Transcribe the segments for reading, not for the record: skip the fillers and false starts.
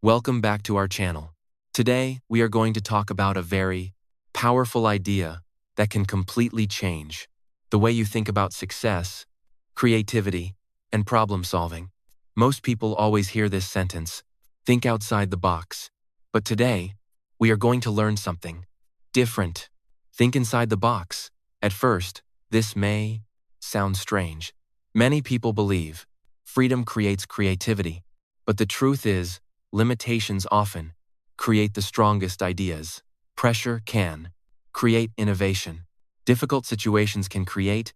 Welcome back to our channel. Today, we are going to talk about a very powerful idea that can completely change the way you think about success, creativity, and problem solving. Most people always hear this sentence, think outside the box. But today, we are going to learn something different. Think inside the box. At first, this may sound strange. Many people believe freedom creates creativity, but the truth is, limitations often create the strongest ideas. Pressure can create innovation. Difficult situations can create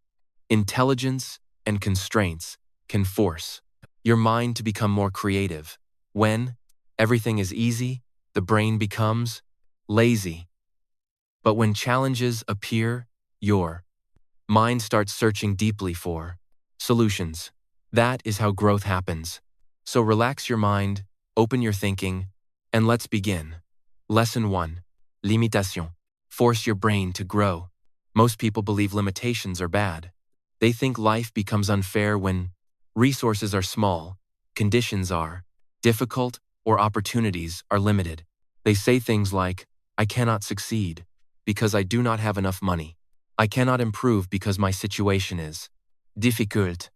intelligence, and constraints can force your mind to become more creative. When everything is easy, the brain becomes lazy. But when challenges appear, your mind starts searching deeply for solutions. That is how growth happens. So relax your mind, open your thinking, and let's begin. Lesson 1. Limitation. Force your brain to grow. Most people believe limitations are bad. They think life becomes unfair when resources are small, conditions are difficult, or opportunities are limited. They say things like, I cannot succeed because I do not have enough money. I cannot improve because my situation is difficult.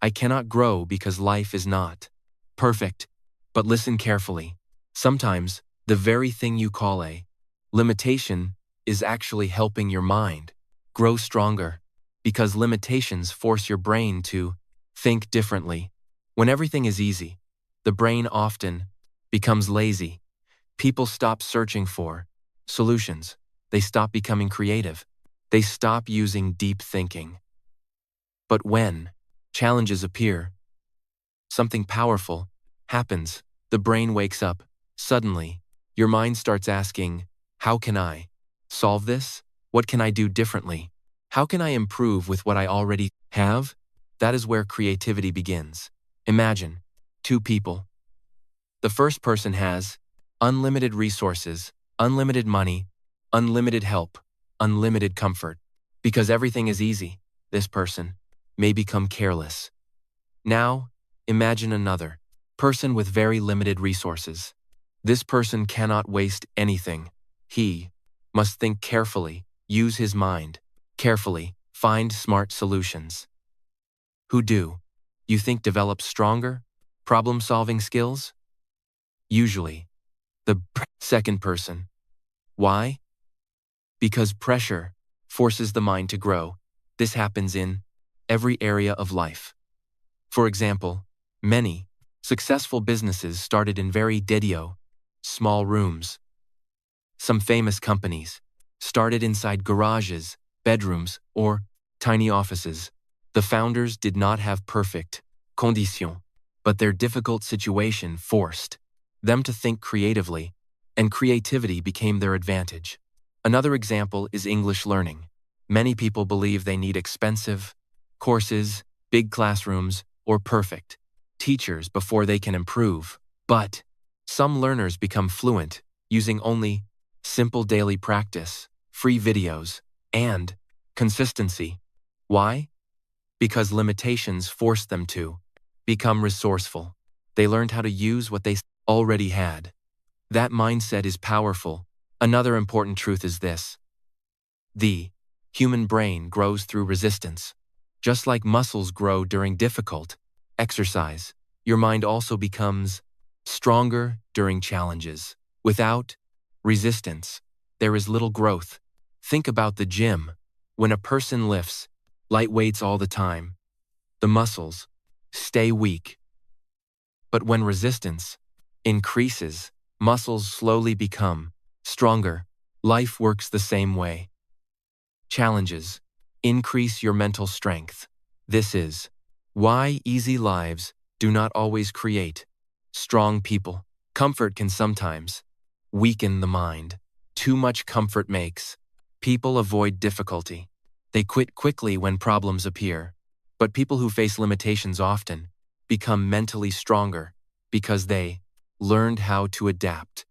I cannot grow because life is not perfect. But listen carefully. Sometimes, the very thing you call a limitation is actually helping your mind grow stronger, because limitations force your brain to think differently. When everything is easy, the brain often becomes lazy. People stop searching for solutions. They stop becoming creative. They stop using deep thinking. But when challenges appear, something powerful happens. The brain wakes up. Suddenly, your mind starts asking, how can I solve this? What can I do differently? How can I improve with what I already have? That is where creativity begins. Imagine two people. The first person has unlimited resources, unlimited money, unlimited help, unlimited comfort. Because everything is easy, this person may become careless. Now, imagine another person with very limited resources. This person cannot waste anything. He must think carefully, use his mind carefully, find smart solutions. Who do you think develops stronger problem-solving skills? Usually, the second person. Why? Because pressure forces the mind to grow. This happens in every area of life. For example, many successful businesses started in very small rooms. Some famous companies started inside garages, bedrooms, or tiny offices. The founders did not have perfect conditions, but their difficult situation forced them to think creatively, and creativity became their advantage. Another example is English learning. Many people believe they need expensive courses, big classrooms, or perfect teachers before they can improve. But some learners become fluent using only simple daily practice, free videos, and consistency. Why? Because limitations forced them to become resourceful. They learned how to use what they already had. That mindset is powerful. Another important truth is this. The human brain grows through resistance. Just like muscles grow during difficult exercise, your mind also becomes stronger during challenges. Without resistance, there is little growth. Think about the gym. When a person lifts light weights all the time, the muscles stay weak. But when resistance increases, muscles slowly become stronger. Life works the same way. Challenges increase your mental strength. This is why easy lives do not always create strong people. Comfort can sometimes weaken the mind. Too much comfort makes people avoid difficulty. They quit quickly when problems appear. But people who face limitations often become mentally stronger because they learned how to adapt.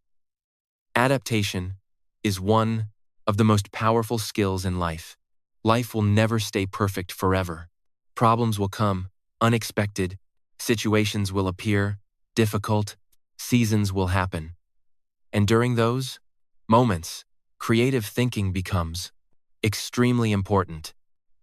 Adaptation is one of the most powerful skills in life. Life will never stay perfect forever. Problems will come, unexpected, situations will appear, difficult, seasons will happen. And during those moments, creative thinking becomes extremely important.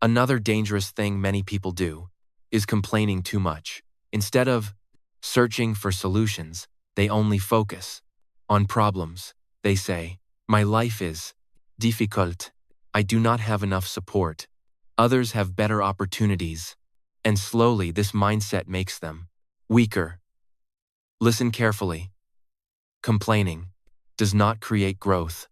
Another dangerous thing many people do is complaining too much. Instead of searching for solutions, they only focus on problems. They say, "My life is difficult. I do not have enough support. Others have better opportunities." And slowly, this mindset makes them weaker. Listen carefully. Complaining does not create growth.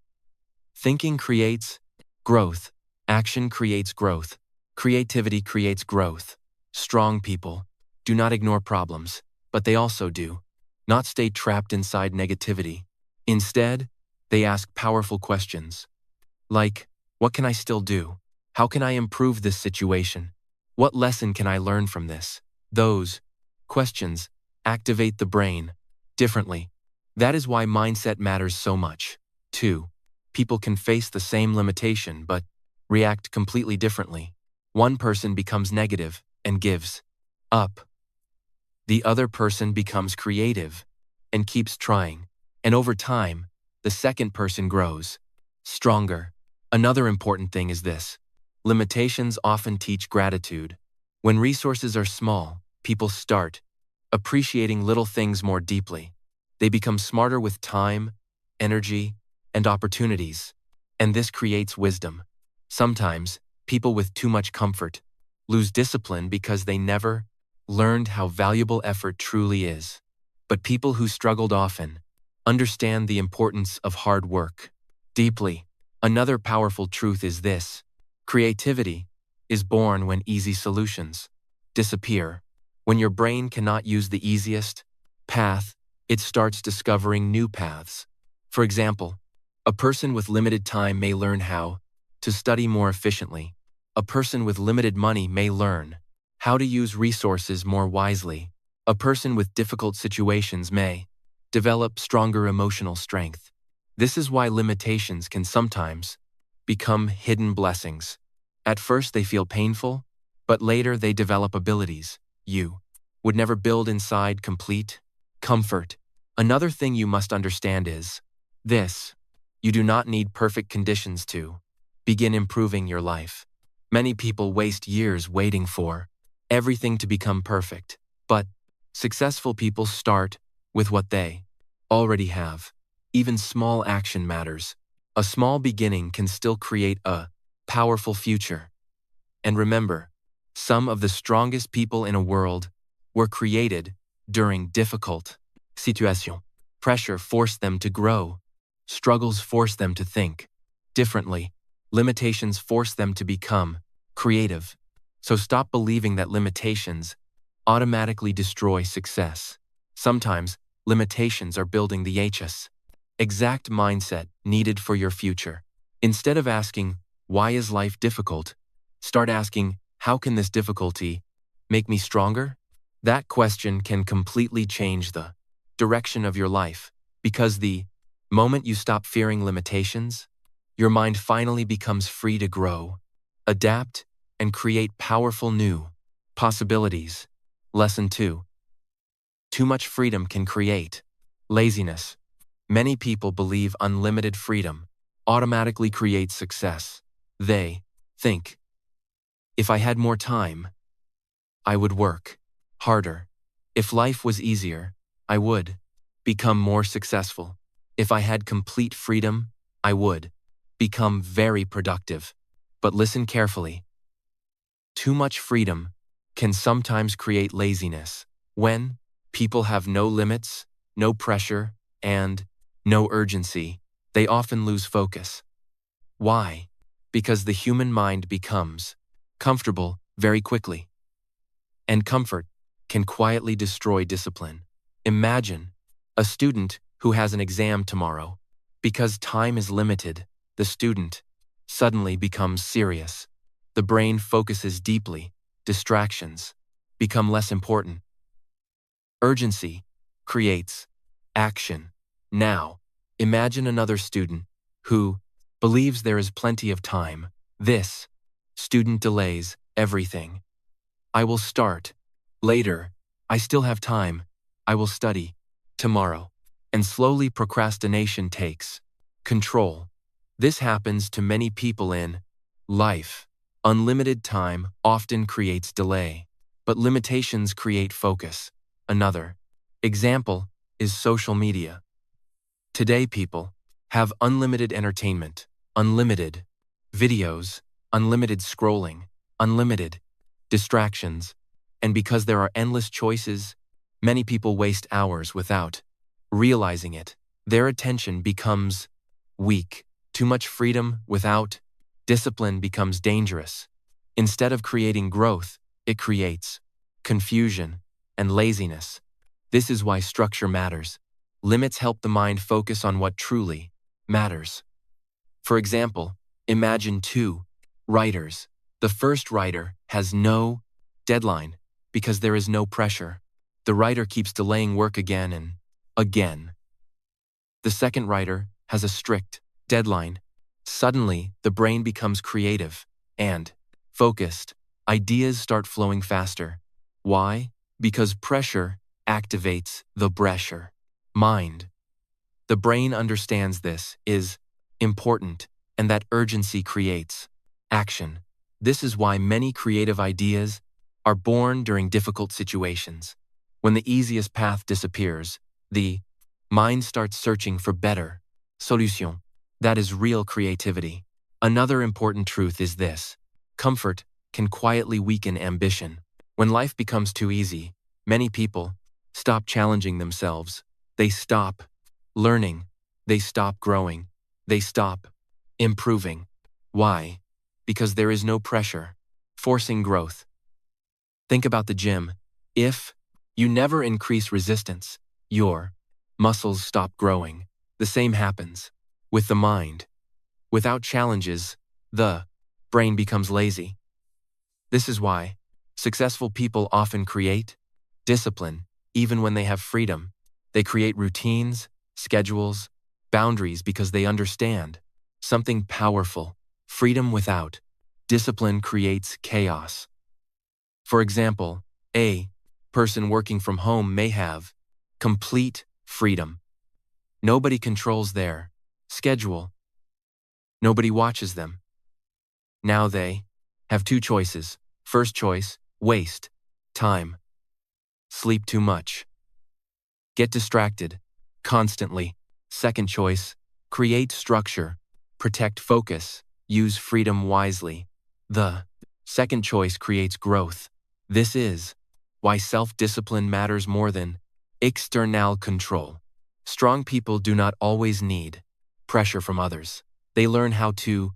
Thinking creates growth. Action creates growth. Creativity creates growth. Strong people do not ignore problems, but they also do not stay trapped inside negativity. Instead, they ask powerful questions like, what can I still do? How can I improve this situation? What lesson can I learn from this? Those questions activate the brain differently. That is why mindset matters so much. 2. People can face the same limitation but react completely differently. One person becomes negative and gives up. The other person becomes creative and keeps trying. And over time, the second person grows stronger. Another important thing is this: limitations often teach gratitude. When resources are small, people start appreciating little things more deeply. They become smarter with time, energy, and opportunities. And this creates wisdom. Sometimes, people with too much comfort lose discipline because they never learned how valuable effort truly is. But people who struggled often understand the importance of hard work deeply. Another powerful truth is this: creativity is born when easy solutions disappear. When your brain cannot use the easiest path, it starts discovering new paths. For example, a person with limited time may learn how to study more efficiently. A person with limited money may learn how to use resources more wisely. A person with difficult situations may develop stronger emotional strength. This is why limitations can sometimes become hidden blessings. At first they feel painful, but later they develop abilities you would never build inside complete comfort. Another thing you must understand is this: you do not need perfect conditions to begin improving your life. Many people waste years waiting for everything to become perfect, but successful people start with what they already have. Even small action matters. A small beginning can still create a powerful future. And remember, some of the strongest people in a world were created during difficult situations. Pressure forced them to grow. Struggles forced them to think differently. Limitations forced them to become creative. So stop believing that limitations automatically destroy success. Sometimes, limitations are building the exact mindset needed for your future. Instead of asking, why is life difficult? Start asking, how can this difficulty make me stronger? That question can completely change the direction of your life, because the moment you stop fearing limitations, your mind finally becomes free to grow, adapt, and create powerful new possibilities. Lesson 2. Too much freedom can create laziness. Many people believe unlimited freedom automatically creates success. They think, if I had more time, I would work harder. If life was easier, I would become more successful. If I had complete freedom, I would become very productive. But listen carefully. Too much freedom can sometimes create laziness. When people have no limits, no pressure, and no urgency, they often lose focus. Why? Because the human mind becomes comfortable very quickly. And comfort can quietly destroy discipline. Imagine a student who has an exam tomorrow. Because time is limited, the student suddenly becomes serious. The brain focuses deeply. Distractions become less important. Urgency creates action. Now, imagine another student who believes there is plenty of time. This student delays everything. I will start later. I still have time. I will study tomorrow. and slowly procrastination takes control. This happens to many people in life. Unlimited time often creates delay, but limitations create focus. Another example is social media. Today people have unlimited entertainment, unlimited videos, unlimited scrolling, unlimited distractions, and because there are endless choices, many people waste hours without realizing it. Their attention becomes weak. Too much freedom without discipline becomes dangerous. Instead of creating growth, it creates confusion and laziness. This is why structure matters. Limits help the mind focus on what truly matters. For example, imagine two writers. The first writer has no deadline because there is no pressure. The writer keeps delaying work again and again. The second writer has a strict deadline. Suddenly, the brain becomes creative and focused. Ideas start flowing faster. Why? Because pressure activates the pressure mind. The brain understands this is important and that urgency creates action. This is why many creative ideas are born during difficult situations. When the easiest path disappears, the mind starts searching for better solution. That is real creativity. Another important truth is this: comfort can quietly weaken ambition. When life becomes too easy, many people stop challenging themselves. They stop learning. They stop growing. They stop improving. Why? Because there is no pressure forcing growth. Think about the gym. If you never increase resistance, your muscles stop growing. The same happens with the mind. Without challenges, the brain becomes lazy. This is why successful people often create discipline even when they have freedom. They create routines, schedules, boundaries because they understand something powerful. Freedom without discipline creates chaos. For example, a person working from home may have complete freedom. Nobody controls their schedule. Nobody watches them. Now they have two choices. First choice, waste time. Sleep too much. Get distracted constantly. Second choice, create structure. Protect focus. Use freedom wisely. The second choice creates growth. This is why self-discipline matters more than external control. Strong people do not always need pressure from others. They learn how to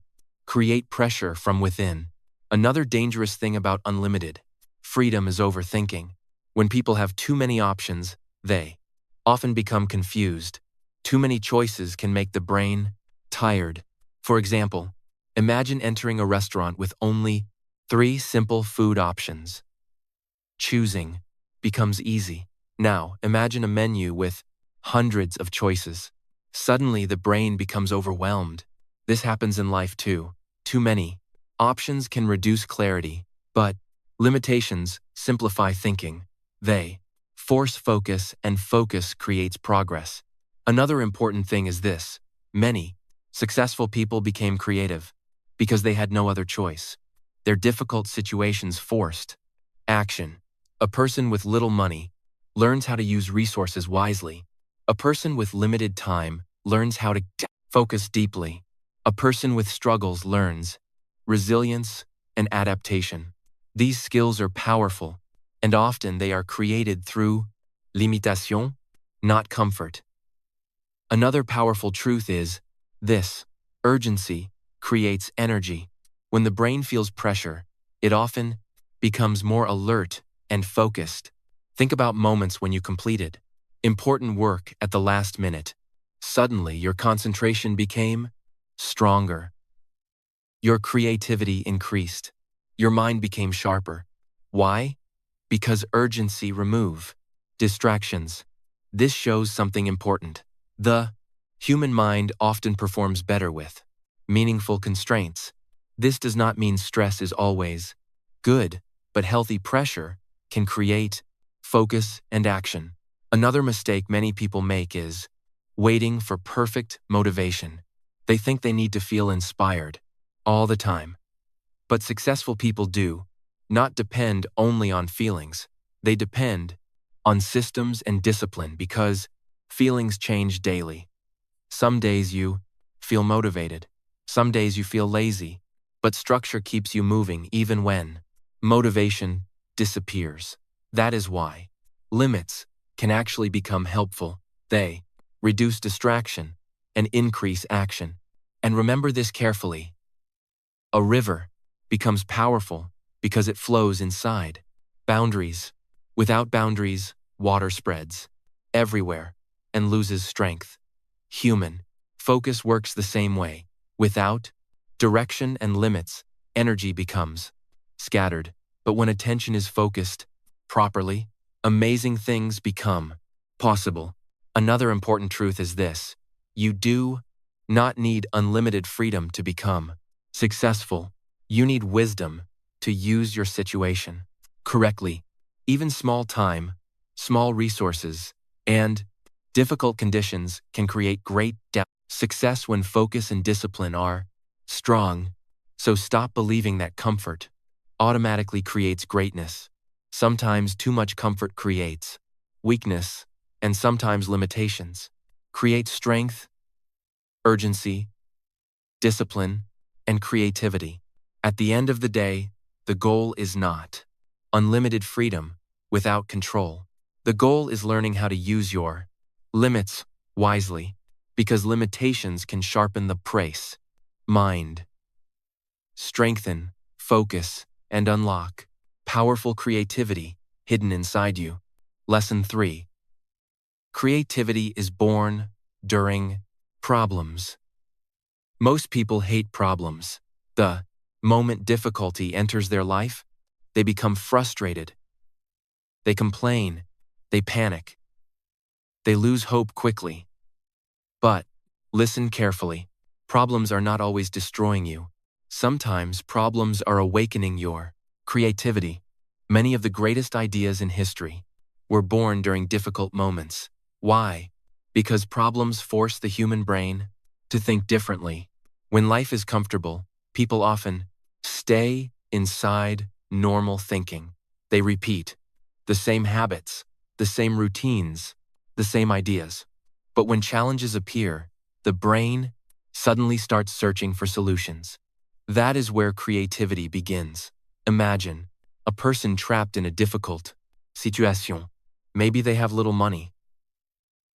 create pressure from within. Another dangerous thing about unlimited freedom is overthinking. When people have too many options, they often become confused. Too many choices can make the brain tired. For example, imagine entering a restaurant with only 3 simple food options. Choosing becomes easy. Now, imagine a menu with hundreds of choices. Suddenly, the brain becomes overwhelmed. This happens in life too. Too many options can reduce clarity, but limitations simplify thinking. They force focus, and focus creates progress. Another important thing is this: many successful people became creative because they had no other choice. Their difficult situations forced action. A person with little money learns how to use resources wisely. A person with limited time learns how to focus deeply. A person with struggles learns resilience and adaptation. These skills are powerful, and often they are created through limitation, not comfort. Another powerful truth is this: urgency creates energy. When the brain feels pressure, it often becomes more alert and focused. Think about moments when you completed important work at the last minute. Suddenly, your concentration became stronger. Your creativity increased. Your mind became sharper. Why? Because urgency removes distractions. This shows something important. The human mind often performs better with meaningful constraints. This does not mean stress is always good, but healthy pressure can create focus and action. Another mistake many people make is waiting for perfect motivation. They think they need to feel inspired all the time. But successful people do not depend only on feelings. They depend on systems and discipline because feelings change daily. Some days you feel motivated. Some days you feel lazy. But structure keeps you moving even when motivation disappears. That is why limits can actually become helpful. They reduce distraction and increase action. And remember this carefully. A river becomes powerful because it flows inside boundaries. Without boundaries, water spreads everywhere and loses strength. Human focus works the same way. Without direction and limits, energy becomes scattered. But when attention is focused properly, amazing things become possible. Another important truth is this: you do not need unlimited freedom to become successful. You need wisdom to use your situation correctly. Even small time, small resources, and difficult conditions can create great success when focus and discipline are strong. So stop believing that comfort automatically creates greatness. Sometimes too much comfort creates weakness, and sometimes limitations create strength, urgency, discipline, and creativity. At the end of the day, the goal is not unlimited freedom without control. The goal is learning how to use your limits wisely, because limitations can sharpen the praise, mind, strengthen, focus, and unlock powerful creativity hidden inside you. Lesson 3. Creativity is born during problems. Most people hate problems. The moment difficulty enters their life, they become frustrated. They complain. They panic. They lose hope quickly. But listen carefully. Problems are not always destroying you. Sometimes problems are awakening your creativity. Many of the greatest ideas in history were born during difficult moments. Why? Because problems force the human brain to think differently. When life is comfortable, people often stay inside normal thinking. They repeat the same habits, the same routines, the same ideas. But when challenges appear, the brain suddenly starts searching for solutions. That is where creativity begins. Imagine a person trapped in a difficult situation. Maybe they have little money.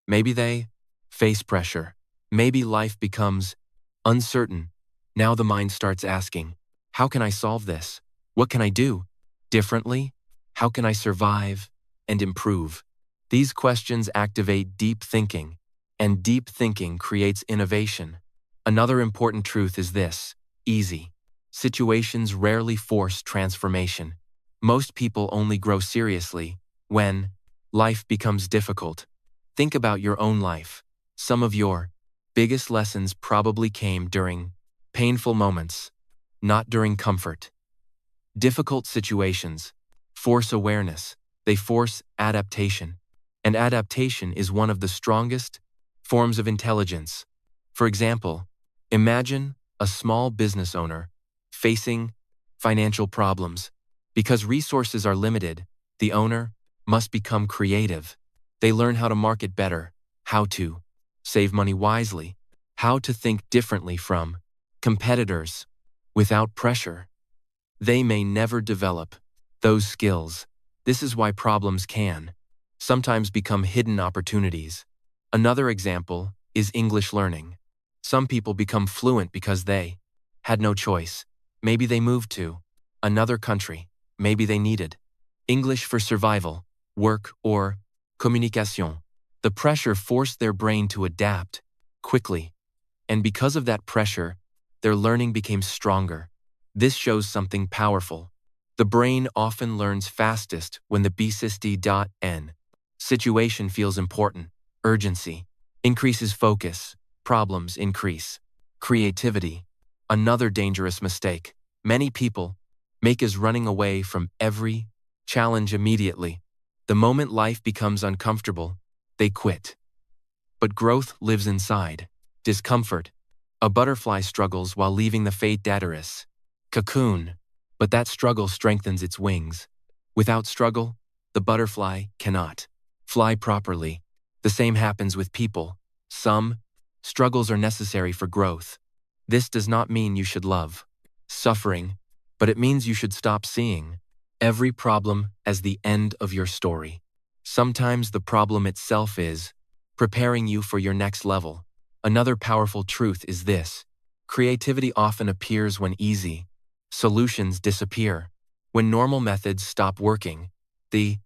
Maybe they face pressure. Maybe life becomes uncertain. Now the mind starts asking, how can I solve this? What can I do differently? How can I survive and improve? These questions activate deep thinking, and deep thinking creates innovation. Another important truth is this: easy situations rarely force transformation. Most people only grow seriously when life becomes difficult. Think about your own life. Some of your biggest lessons probably came during painful moments, not during comfort. Difficult situations force awareness. They force adaptation. And adaptation is one of the strongest forms of intelligence. For example, imagine a small business owner facing financial problems. Because resources are limited, the owner must become creative. They learn how to market better, how to save money wisely, how to think differently from competitors without pressure. They may never develop those skills. This is why problems can sometimes become hidden opportunities. Another example is English learning. Some people become fluent because they had no choice. Maybe they moved to another country. Maybe they needed English for survival, work, or communication. The pressure forced their brain to adapt quickly, and because of that pressure, their learning became stronger. This shows something powerful. The brain often learns fastest when the BSISD.N situation feels important. Urgency increases focus. Problems increase creativity. Another dangerous mistake many people make is running away from every challenge immediately. The moment life becomes uncomfortable, they quit. but growth lives inside. Discomfort. A butterfly struggles while leaving the fate d'Icarus cocoon, but that struggle strengthens its wings. Without struggle, the butterfly cannot fly properly. The same happens with people. Some struggles are necessary for growth. This does not mean you should love suffering, but it means you should stop seeing every problem as the end of your story. Sometimes the problem itself is preparing you for your next level. Another powerful truth is this: creativity often appears when easy solutions disappear. When normal methods stop working, the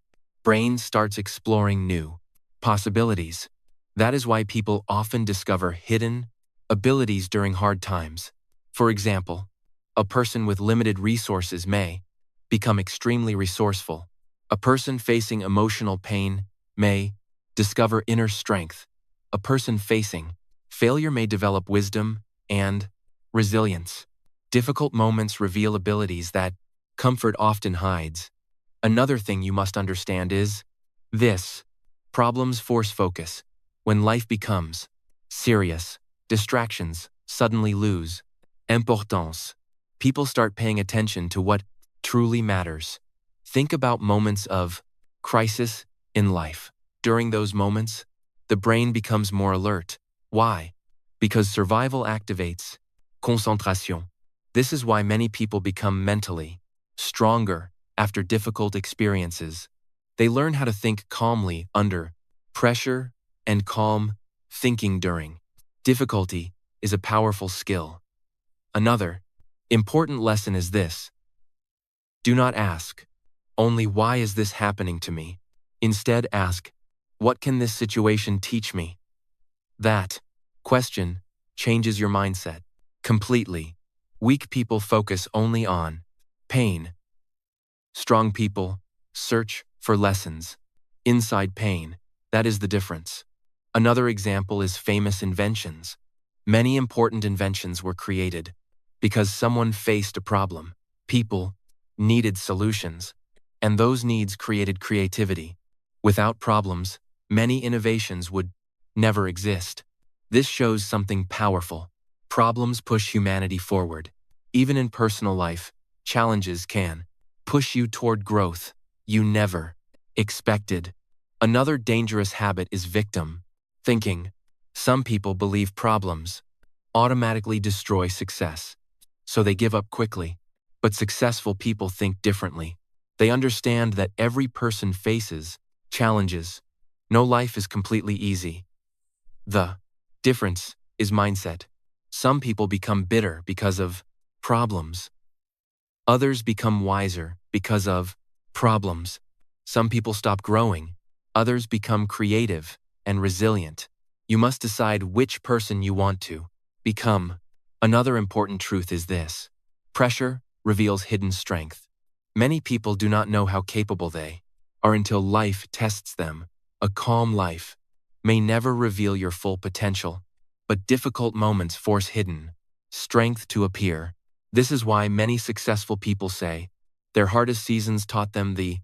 brain starts exploring new possibilities. That is why people often discover hidden abilities during hard times. For example, a person with limited resources may become extremely resourceful. A person facing emotional pain may discover inner strength. A person facing failure may develop wisdom and resilience. Difficult moments reveal abilities that comfort often hides. Another thing you must understand is this: problems force focus. When life becomes serious, distractions suddenly lose importance. People start paying attention to what truly matters. Think about moments of crisis in life. During those moments, the brain becomes more alert. Why? Because survival activates concentration. This is why many people become mentally stronger after difficult experiences. They learn how to think calmly under pressure, and calm thinking during difficulty is a powerful skill. Another important lesson is this: do not ask only "why is this happening to me?" Instead ask, "what can this situation teach me?" That question changes your mindset completely. Weak people focus only on pain. Strong people search for lessons inside pain. That is the difference. Another example is famous inventions. Many important inventions were created because someone faced a problem. People needed solutions, and those needs created creativity. Without problems, many innovations would never exist. This shows something powerful. Problems push humanity forward. Even in personal life, challenges can push you toward growth you never expected. Another dangerous habit is victim thinking. Some people believe problems automatically destroy success, so they give up quickly. But successful people think differently. They understand that every person faces challenges. No life is completely easy. The difference is mindset. Some people become bitter because of problems. Others become wiser because of problems. Some people stop growing. Others become creative and resilient. You must decide which person you want to become. Another important truth is this: pressure reveals hidden strength. Many people do not know how capable they are until life tests them. A calm life may never reveal your full potential, but difficult moments force hidden strength to appear. This is why many successful people say their hardest seasons taught them the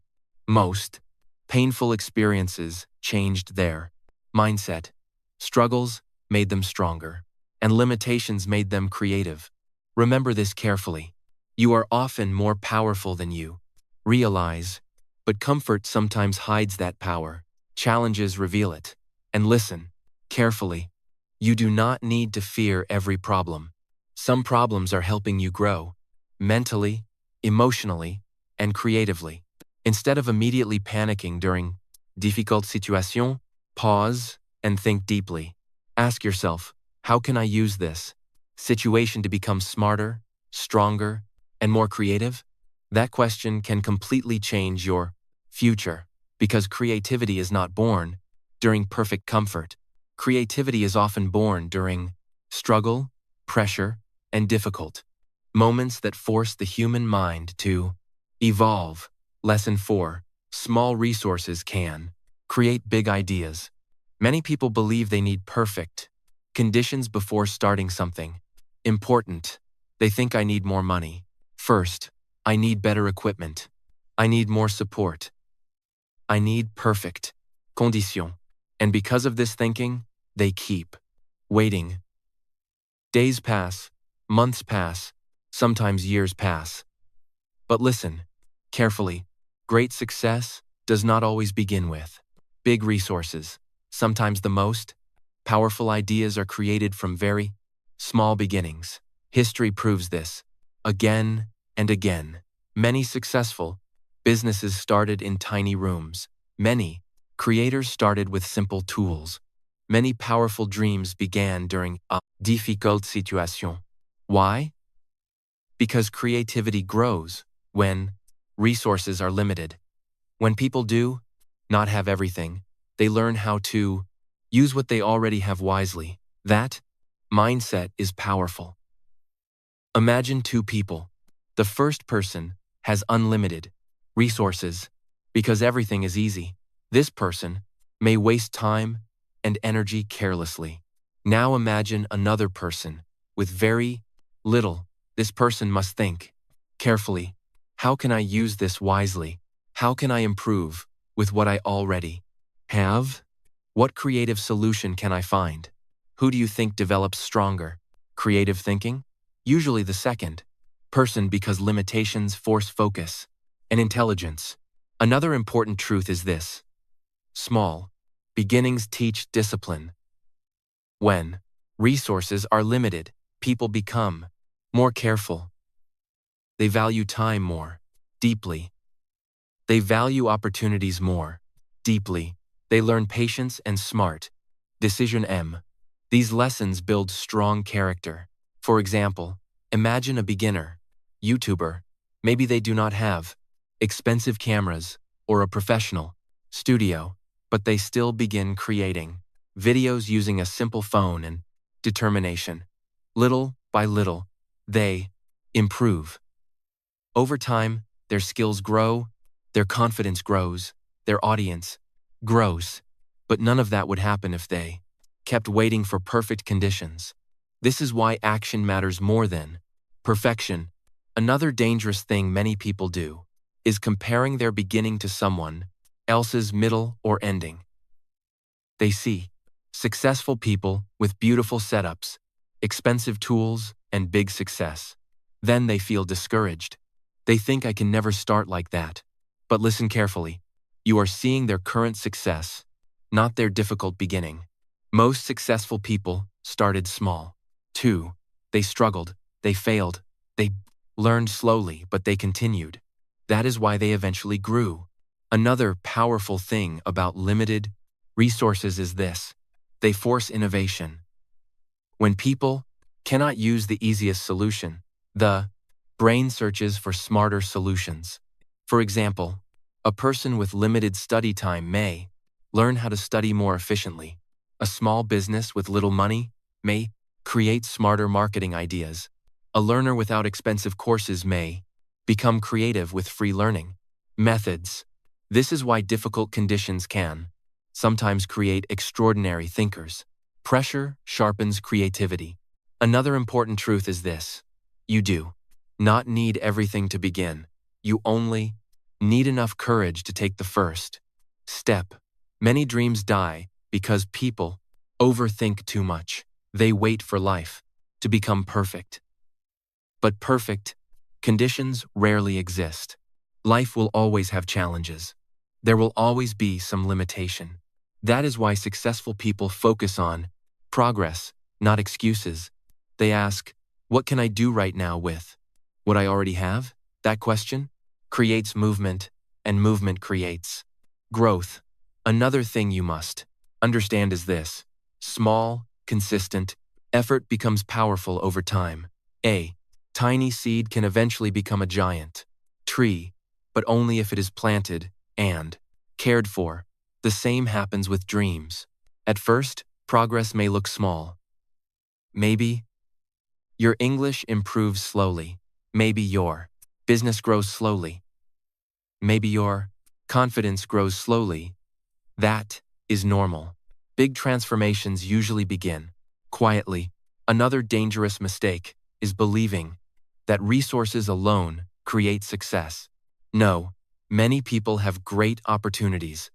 most. Painful experiences changed their mindset. Struggles made them stronger, and limitations made them creative. Remember this carefully. You are often more powerful than you realize, but comfort sometimes hides that power. Challenges reveal it. And listen carefully. You do not need to fear every problem. Some problems are helping you grow mentally, emotionally, and creatively. Instead of immediately panicking during difficult situation, pause and think deeply. Ask yourself, how can I use this situation to become smarter, stronger, and more creative? That question can completely change your future, because creativity is not born during perfect comfort. Creativity is often born during struggle, pressure, and difficult moments that force the human mind to evolve. Lesson 4. Small resources can create big ideas. Many people believe they need perfect conditions before starting something important. They think, I need more money. First, I need better equipment. I need more support. I need perfect conditions. And because of this thinking, they keep waiting. Days pass, months pass, sometimes years pass. But listen carefully. Great success does not always begin with big resources. Sometimes the most powerful ideas are created from very small beginnings. History proves this again and again. Many successful businesses started in tiny rooms. Many creators started with simple tools. Many powerful dreams began during a difficult situation. Why? Because creativity grows when resources are limited. When people do not have everything, they learn how to use what they already have wisely. That mindset is powerful. Imagine two people. The first person has unlimited resources because everything is easy. This person may waste time and energy carelessly. Now imagine another person with very little. This person must think carefully. How can I use this wisely? How can I improve with what I already have? What creative solution can I find? Who do you think develops stronger? Creative thinking? Usually the second person, because limitations force focus and intelligence. Another important truth is this: small beginnings teach discipline. When resources are limited, people become more careful. They value time more deeply. They value opportunities more deeply. They learn patience and smart decision. These lessons build strong character. For example, imagine a beginner YouTuber. Maybe they do not have expensive cameras or a professional studio, but they still begin creating videos using a simple phone and determination. Little by little, they improve. Over time, their skills grow, their confidence grows, their audience grows. But none of that would happen if they kept waiting for perfect conditions. This is why action matters more than perfection. Another dangerous thing many people do is comparing their beginning to someone else's middle or ending. They see successful people with beautiful setups, expensive tools, and big success. Then they feel discouraged. They think, I can never start like that. But listen carefully. You are seeing their current success, not their difficult beginning. Most successful people started small. 2. They struggled, they failed, they learned slowly, but they continued. That is why they eventually grew. Another powerful thing about limited resources is this: they force innovation. When people cannot use the easiest solution, the brain searches for smarter solutions. For example, a person with limited study time may learn how to study more efficiently. A small business with little money may create smarter marketing ideas. A learner without expensive courses may become creative with free learning methods. This is why difficult conditions can sometimes create extraordinary thinkers. Pressure sharpens creativity. Another important truth is this: you do not need everything to begin. You only need enough courage to take the first step. Many dreams die because people overthink too much. They wait for life to become perfect. But perfect conditions rarely exist. Life will always have challenges. There will always be some limitation. That is why successful people focus on progress, not excuses. They ask, what can I do right now with what I already have? That question creates movement, and movement creates growth. Another thing you must understand is this: small, consistent effort becomes powerful over time. A tiny seed can eventually become a giant tree, but only if it is planted and cared for. The same happens with dreams. At first, progress may look small. Maybe your English improves slowly. Maybe your business grows slowly. Maybe your confidence grows slowly. That is normal. Big transformations usually begin quietly. Another dangerous mistake is believing that resources alone create success. No, many people have great opportunities,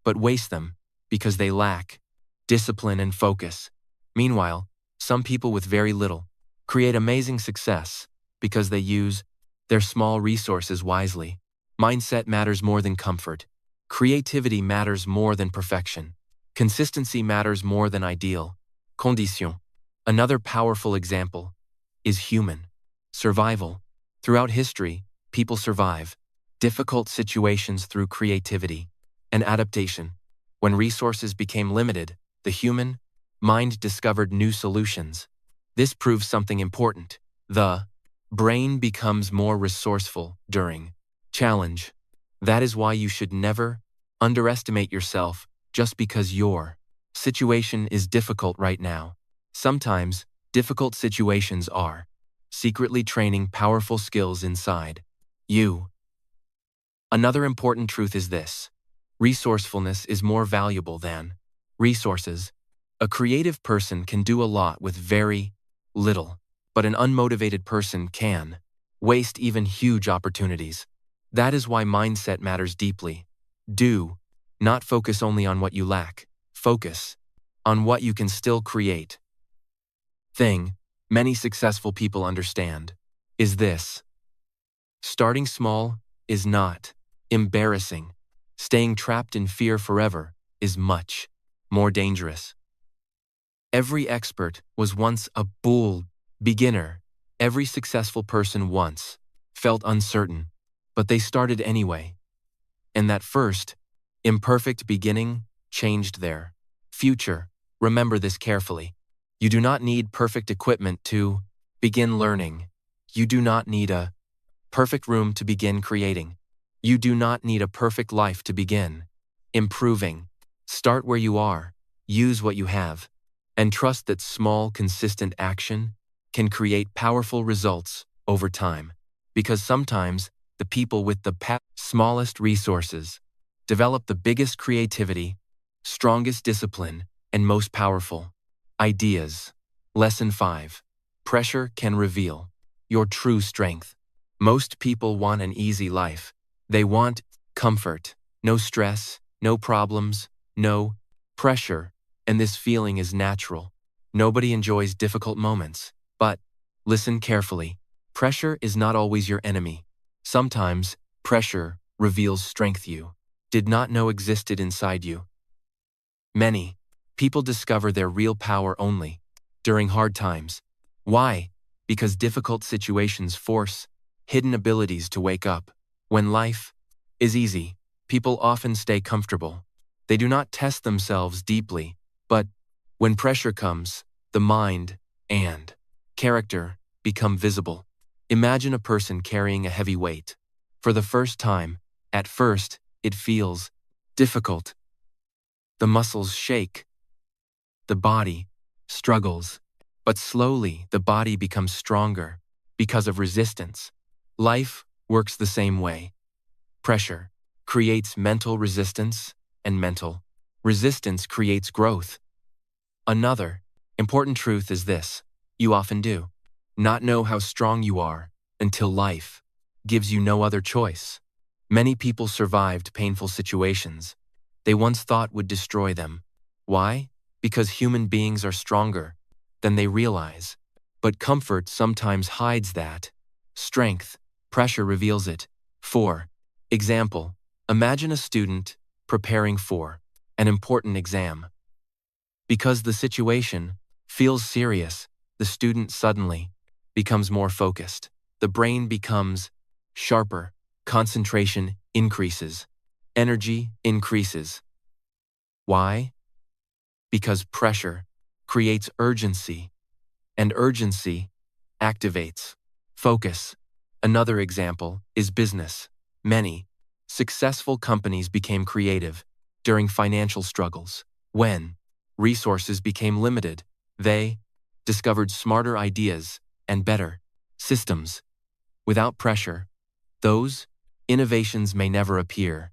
but waste them because they lack discipline, and focus. Meanwhile, some people with very little create amazing success because they use their small resources wisely. Mindset matters more than comfort. Creativity matters more than perfection. Consistency matters more than ideal. Condition. Another powerful example is human survival. Throughout history, people survive difficult situations through creativity and adaptation. When resources became limited, the human mind discovered new solutions. This proves something important. The brain becomes more resourceful during challenge. That is why you should never underestimate yourself just because your situation is difficult right now. Sometimes, difficult situations are secretly training powerful skills inside you. Another important truth is this: resourcefulness is more valuable than resources. A creative person can do a lot with very little, but an unmotivated person can waste even huge opportunities. That is why mindset matters deeply. Do not focus only on what you lack. Focus on what you can still create. Thing many successful people understand is this: starting small is not embarrassing. Staying trapped in fear forever is much more dangerous. Every expert was once a bold beginner. Every successful person once felt uncertain, but they started anyway. And that first, imperfect beginning changed their future. Remember this carefully. You do not need perfect equipment to begin learning. You do not need a perfect room to begin creating. You do not need a perfect life to begin improving. Start where you are, use what you have, and trust that small, consistent action can create powerful results over time. Because sometimes the people with the smallest resources develop the biggest creativity, strongest discipline, and most powerful ideas. Lesson 5. Pressure can reveal your true strength. Most people want an easy life. They want comfort, no stress, no problems, no pressure, and this feeling is natural. Nobody enjoys difficult moments. But listen carefully. Pressure is not always your enemy. Sometimes pressure reveals strength you did not know existed inside you. Many people discover their real power only during hard times. Why? Because difficult situations force hidden abilities to wake up. When life is easy, people often stay comfortable. They do not test themselves deeply, but when pressure comes, the mind and character become visible. Imagine a person carrying a heavy weight. For the first time, at first, it feels difficult. The muscles shake. The body struggles. But slowly, the body becomes stronger because of resistance. Life works the same way. Pressure creates mental resistance, and mental resistance creates growth. Another important truth is this: you often do not know how strong you are until life gives you no other choice. Many people survived painful situations they once thought would destroy them. Why? Because human beings are stronger than they realize. But comfort sometimes hides that strength. Pressure reveals it. For example, imagine a student preparing for an important exam. Because the situation feels serious, the student suddenly becomes more focused. The brain becomes sharper, concentration increases, energy increases. Why? Because pressure creates urgency, and urgency activates focus. Another example is business. Many successful companies became creative during financial struggles. When resources became limited, they discovered smarter ideas and better systems. Without pressure, those innovations may never appear.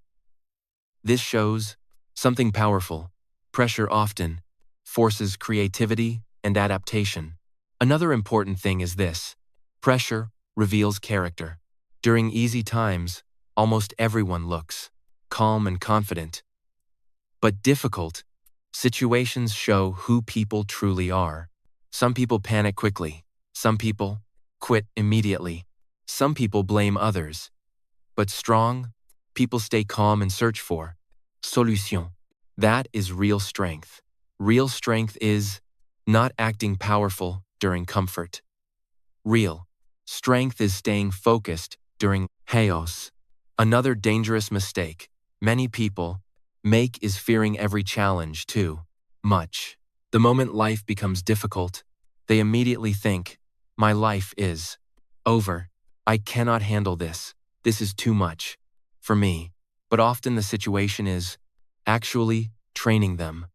This shows something powerful. Pressure often forces creativity and adaptation. Another important thing is this: pressure reveals character. During easy times, almost everyone looks calm and confident. But difficult Situations show who people truly are. Some people panic quickly. Some people quit immediately. Some people blame others. But strong people stay calm and search for solution. That is real strength. Real strength is not acting powerful during comfort. Real strength is staying focused during chaos. Another dangerous mistake many people make is fearing every challenge too much. The moment life becomes difficult, they immediately think, my life is over. I cannot handle this. This is too much for me. But often the situation is actually training them.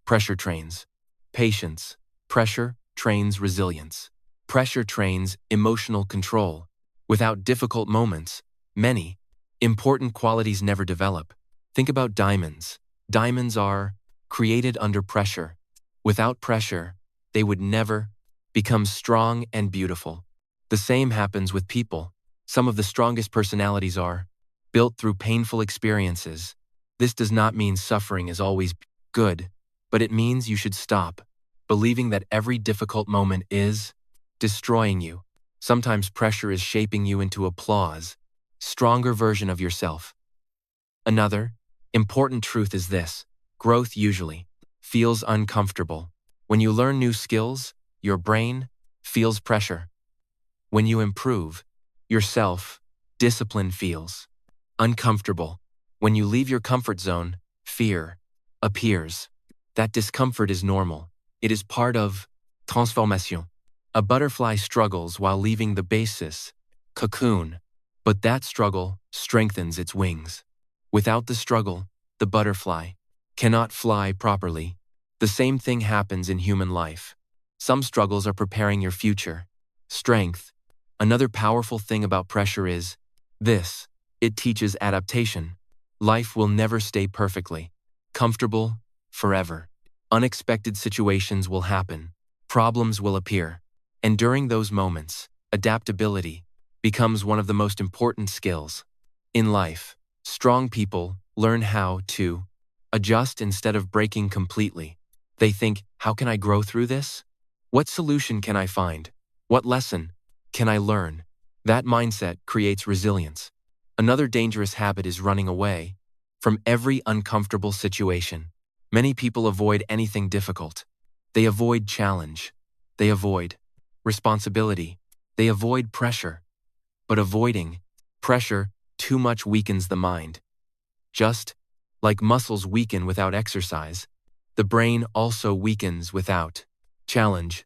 Pressure trains patience. Pressure trains resilience. Pressure trains emotional control. Without difficult moments, many important qualities never develop. Think about diamonds. Diamonds are created under pressure. Without pressure, they would never become strong and beautiful. The same happens with people. Some of the strongest personalities are built through painful experiences. This does not mean suffering is always good, but it means you should stop believing that every difficult moment is destroying you. Sometimes pressure is shaping you into stronger version of yourself. Another important truth is this: growth usually feels uncomfortable. When you learn new skills, your brain feels pressure. When you improve yourself, discipline feels uncomfortable. When you leave your comfort zone, fear appears. That discomfort is normal. It is part of transformation. A butterfly struggles while leaving the basis cocoon, but that struggle strengthens its wings. Without the struggle, the butterfly cannot fly properly. The same thing happens in human life. Some struggles are preparing your future strength. Another powerful thing about pressure is this: it teaches adaptation. Life will never stay perfectly comfortable forever. Unexpected situations will happen. Problems will appear. And during those moments, adaptability becomes one of the most important skills in life. Strong people learn how to adjust instead of breaking completely. They think, how can I grow through this? What solution can I find? What lesson can I learn? That mindset creates resilience. Another dangerous habit is running away from every uncomfortable situation. Many people avoid anything difficult. They avoid challenge. They avoid responsibility. They avoid pressure. But avoiding pressure too much weakens the mind. Just like muscles weaken without exercise, the brain also weakens without challenge.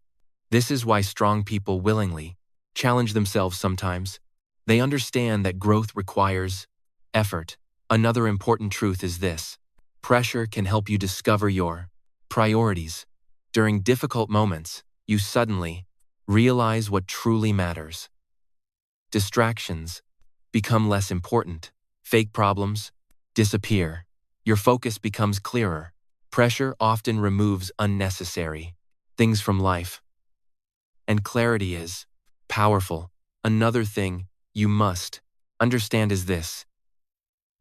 This is why strong people willingly challenge themselves sometimes. They understand that growth requires effort. Another important truth is this: pressure can help you discover your priorities. During difficult moments, you suddenly realize what truly matters. Distractions become less important. Fake problems disappear. Your focus becomes clearer. Pressure often removes unnecessary things from life. And clarity is powerful. Another thing you must understand is this: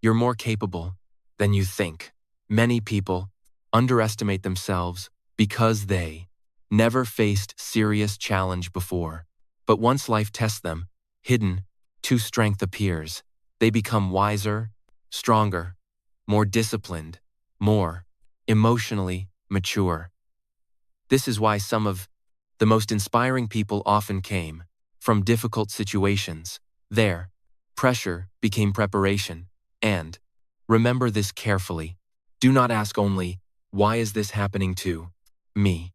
you're more capable than you think. Many people underestimate themselves because they never faced serious challenge before. But once life tests them, hidden to strength appears. They become wiser, stronger, more disciplined, more emotionally mature. This is why some of the most inspiring people often came from difficult situations. Their pressure became preparation. And remember this carefully. Do not ask only, why is this happening to me?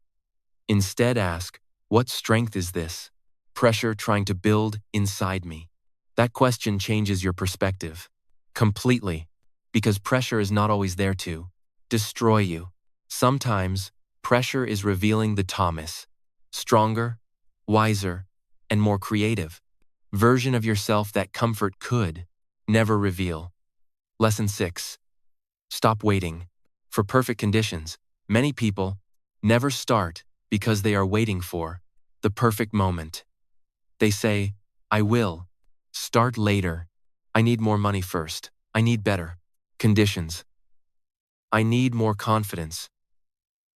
Instead ask, what strength is this pressure trying to build inside me? That question changes your perspective completely, because pressure is not always there to destroy you. Sometimes, pressure is revealing the Thomas, stronger, wiser, and more creative version of yourself that comfort could never reveal. Lesson 6. Stop waiting for perfect conditions. Many people never start because they are waiting for the perfect moment. They say, I will start later. I need more money first. I need better conditions. I need more confidence.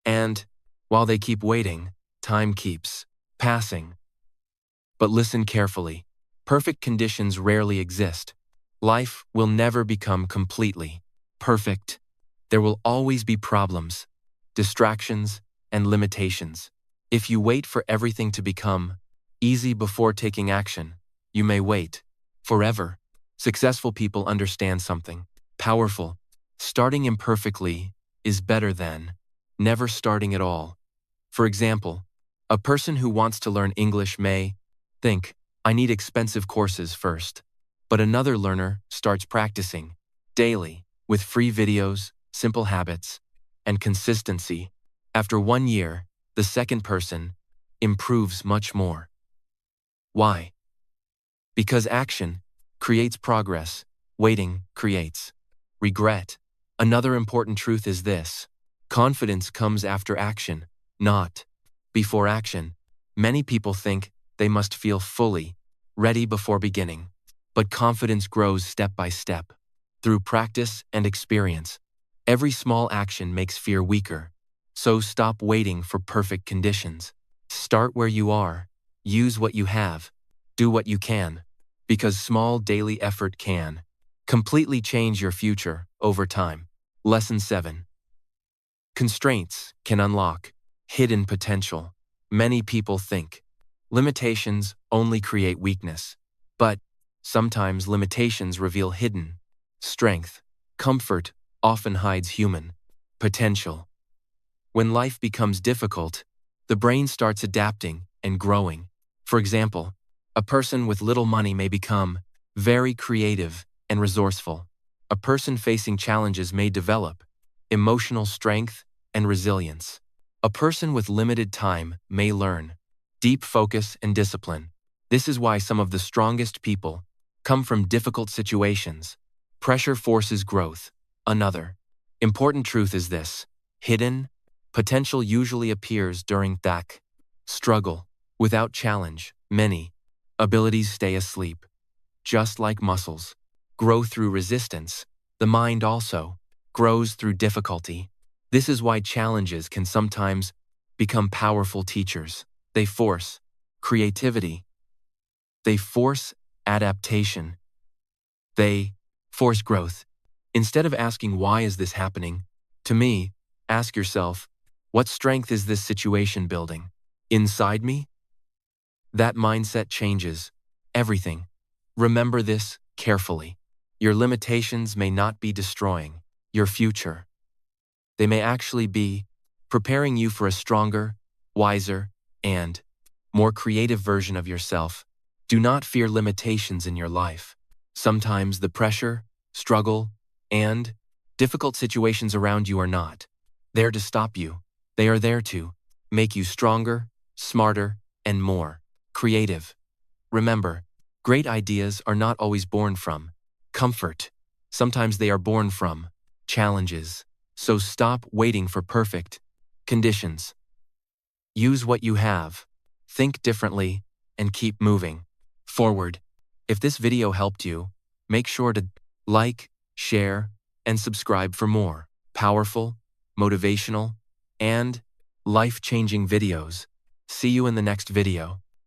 And while they keep waiting, time keeps passing. But listen carefully. Perfect conditions rarely exist. Life will never become completely perfect. There will always be problems, distractions, and limitations. If you wait for everything to become easy before taking action, you may wait forever. Successful people understand something powerful. Starting imperfectly is better than never starting at all. For example, a person who wants to learn English may think, I need expensive courses first. But another learner starts practicing daily with free videos, simple habits, and consistency. After 1 year, the second person improves much more. Why? Because action creates progress, waiting creates regret. Another important truth is this: confidence comes after action, not before action. Many people think they must feel fully ready before beginning, but confidence grows step by step, through practice and experience. Every small action makes fear weaker, so stop waiting for perfect conditions. Start where you are, use what you have, do what you can, because small daily effort can completely change your future over time. Lesson 7. Constraints can unlock hidden potential. Many people think limitations only create weakness, but sometimes limitations reveal hidden strength. Comfort often hides human potential. When life becomes difficult, the brain starts adapting and growing. For example, a person with little money may become very creative and resourceful. A person facing challenges may develop emotional strength and resilience. A person with limited time may learn deep focus and discipline. This is why some of the strongest people come from difficult situations. Pressure forces growth. Another important truth is this: hidden potential usually appears during that struggle. Without challenge, many abilities stay asleep. Just like muscles grow through resistance, the mind also grows through difficulty. This is why challenges can sometimes become powerful teachers. They force creativity. They force adaptation. They force growth. Instead of asking, why is this happening to me, ask yourself, what strength is this situation building inside me? That mindset changes everything. Remember this carefully. Your limitations may not be destroying your future. They may actually be preparing you for a stronger, wiser, and more creative version of yourself. Do not fear limitations in your life. Sometimes the pressure, struggle, and difficult situations around you are not there to stop you. They are there to make you stronger, smarter, and more creative. Remember, great ideas are not always born from comfort. Sometimes they are born from challenges. So stop waiting for perfect conditions. Use what you have, think differently, and keep moving forward. If this video helped you, make sure to like, share, and subscribe for more powerful, motivational, and life-changing videos. See you in the next video.